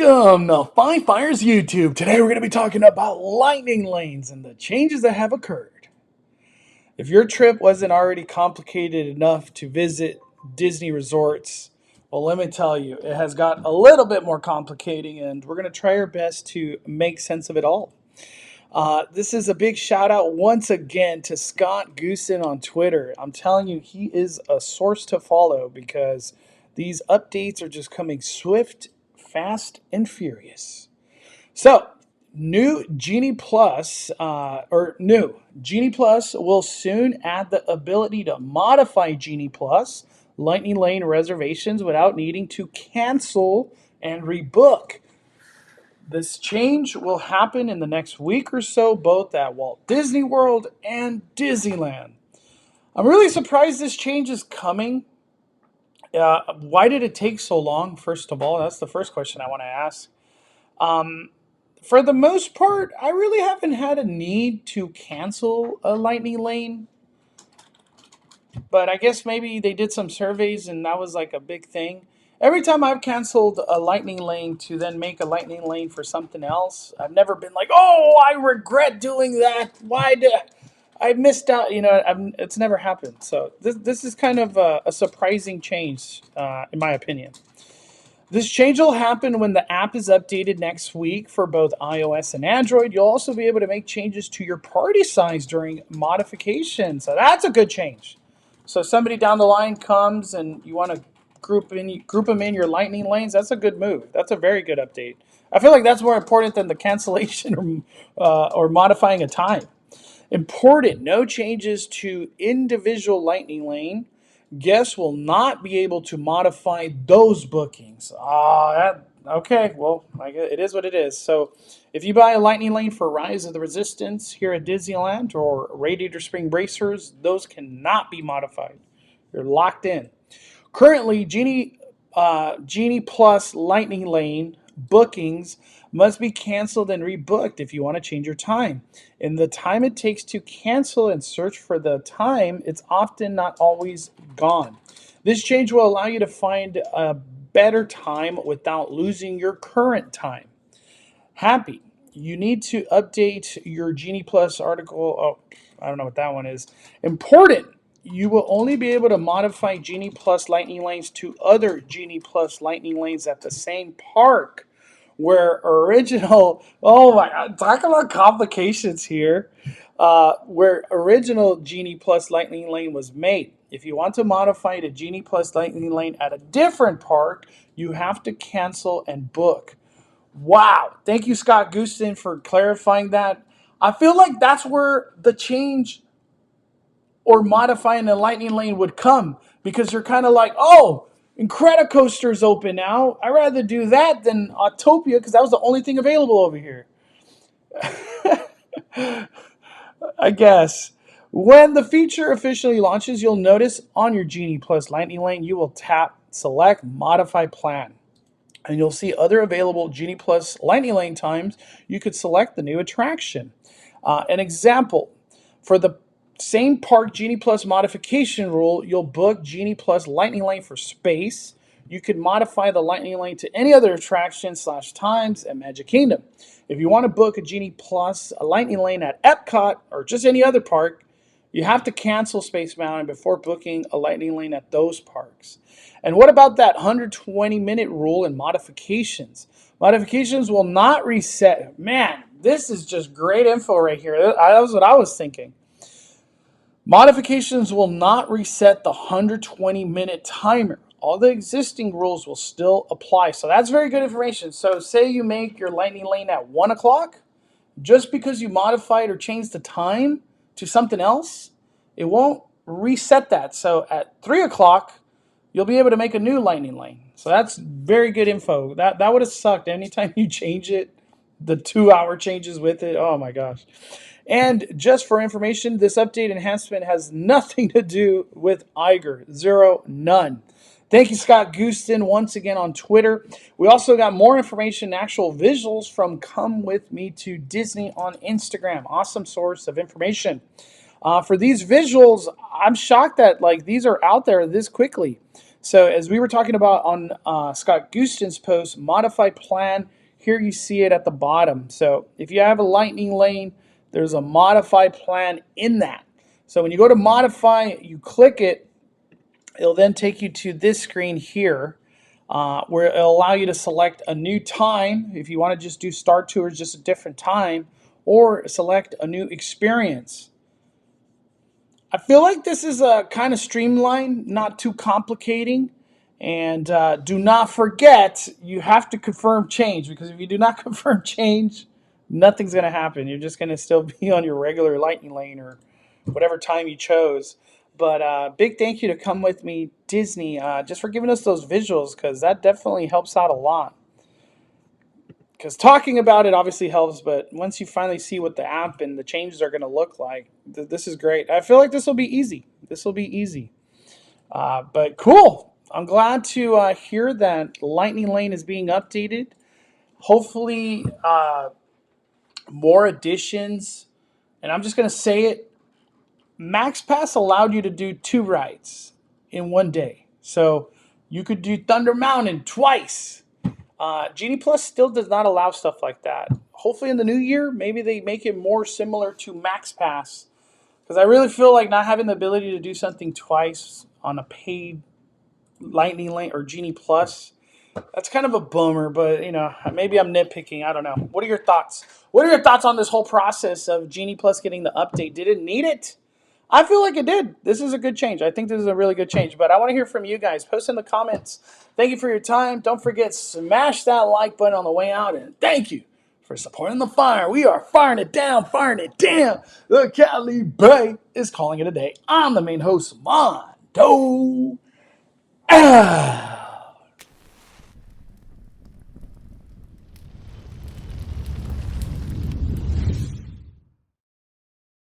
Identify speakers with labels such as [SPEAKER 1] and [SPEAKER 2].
[SPEAKER 1] Welcome to Five Fires YouTube. Today we're going to be talking about lightning lanes and the changes that have occurred. If your trip wasn't already complicated enough to visit Disney resorts, well, let me tell you, it has got a little bit more complicating, and we're going to try our best to make sense of it all. This is a big shout out once again to Scott Goosen on Twitter. I'm telling you, he is a source to follow because these updates are just coming swift, fast, and furious. So, new Genie Plus, Genie Plus will soon add the ability to modify Genie Plus Lightning Lane reservations without needing to cancel and rebook. This change will happen in the next week or so, both at Walt Disney World and Disneyland. I'm really surprised this change is coming. Why did it take so long, first of all? That's the first question I want to ask. For the most part, I really haven't had a need to cancel a Lightning Lane. But I guess maybe they did some surveys and that was like a big thing. Every time I've canceled a lightning lane to then make a lightning lane for something else, I've never been like, oh, I regret doing that. Why did I missed out? It's never happened. So this is kind of a surprising change, in my opinion. This change will happen when the app is updated next week for both iOS and Android. You'll also be able to make changes to your party size during modification. So that's a good change. So somebody down the line comes and you want to group them in your lightning lanes. That's a good move. That's a very good update. I feel like that's more important than the cancellation or modifying a time. Important, no changes to individual lightning lane. Guests will not be able to modify those bookings. Okay, well, it is what it is. So if you buy a lightning lane for Rise of the Resistance here at Disneyland or Radiator Spring Bracers, those cannot be modified. You're locked in. Currently, Genie Plus Lightning Lane bookings must be canceled and rebooked if you want to change your time. In the time it takes to cancel and search for the time, it's often not always gone. This change will allow you to find a better time without losing your current time. Happy. You need to update your Genie Plus article. Oh, I don't know what that one is. Important. You will only be able to modify Genie Plus Lightning Lanes to other Genie Plus Lightning Lanes at the same park where original, oh my God, talk about complications here, where original Genie Plus Lightning Lane was made. If you want to modify the Genie Plus Lightning Lane at a different park, you have to cancel and book. Wow. Thank you, Scott Goosen, for clarifying that. I feel like that's where the change or modifying the lightning lane would come, because you're kind of like, oh, Incredicoaster's open now. I'd rather do that than Autopia because that was the only thing available over here. I guess. When the feature officially launches, you'll notice on your Genie Plus Lightning Lane, you will tap Select Modify Plan. And you'll see other available Genie Plus Lightning Lane times. You could select the new attraction. An example, for the same park Genie Plus modification rule, you'll book Genie Plus Lightning Lane for space. You could modify the Lightning Lane to any other attraction / times at Magic Kingdom. If you want to book a Genie Plus Lightning Lane at Epcot or just any other park, you have to cancel Space Mountain before booking a Lightning Lane at those parks. And what about that 120-minute rule and modifications? Modifications will not reset. Man, this is just great info right here. That was what I was thinking. Modifications will not reset the 120-minute timer. All the existing rules will still apply. So that's very good information. So say you make your lightning lane at 1 o'clock. Just because you modified or changed the time to something else, it won't reset that. So at 3 o'clock, you'll be able to make a new lightning lane. So that's very good info. That would have sucked. Anytime you change it, the 2-hour changes with it. Oh my gosh. And just for information, this update enhancement has nothing to do with Iger. Zero, none. Thank you, Scott Goosen, once again on Twitter. We also got more information, actual visuals from Come With Me to Disney on Instagram. Awesome source of information. For these visuals, I'm shocked that these are out there this quickly. So as we were talking about on Scott Guston's post, modified plan, here you see it at the bottom. So if you have a lightning lane, there's a modified plan in that. So when you go to modify, you click it, it'll then take you to this screen here, where it'll allow you to select a new time if you want to just do Star Tours, just a different time, or select a new experience. I feel like this is a kind of streamlined, not too complicating. And do not forget, you have to confirm change, because if you do not confirm change, nothing's going to happen. You're just going to still be on your regular lightning lane or whatever time you chose. But big thank you to Come With Me Disney, just for giving us those visuals, because that definitely helps out a lot. Because talking about it obviously helps, but once you finally see what the app and the changes are going to look like, this is great. I feel like this will be easy. This will be easy. But cool. I'm glad to hear that Lightning Lane is being updated. Hopefully, more additions. And I'm just going to say it. Max Pass allowed you to do 2 rides in one day. So you could do Thunder Mountain twice. Genie Plus still does not allow stuff like that. Hopefully in the new year, maybe they make it more similar to Max Pass. Because I really feel like not having the ability to do something twice on a paid Lightning Lane or Genie Plus, that's kind of a bummer. But, maybe I'm nitpicking. I don't know. What are your thoughts? What are your thoughts on this whole process of Genie Plus getting the update? Did it need it? I feel like it did. This is a good change. I think this is a really good change. But I want to hear from you guys. Post in the comments. Thank you for your time. Don't forget, smash that like button on the way out. And thank you for supporting the fire. We are firing it down, firing it down. The Cali Bay is calling it a day. I'm the main host, Mondo. Ah.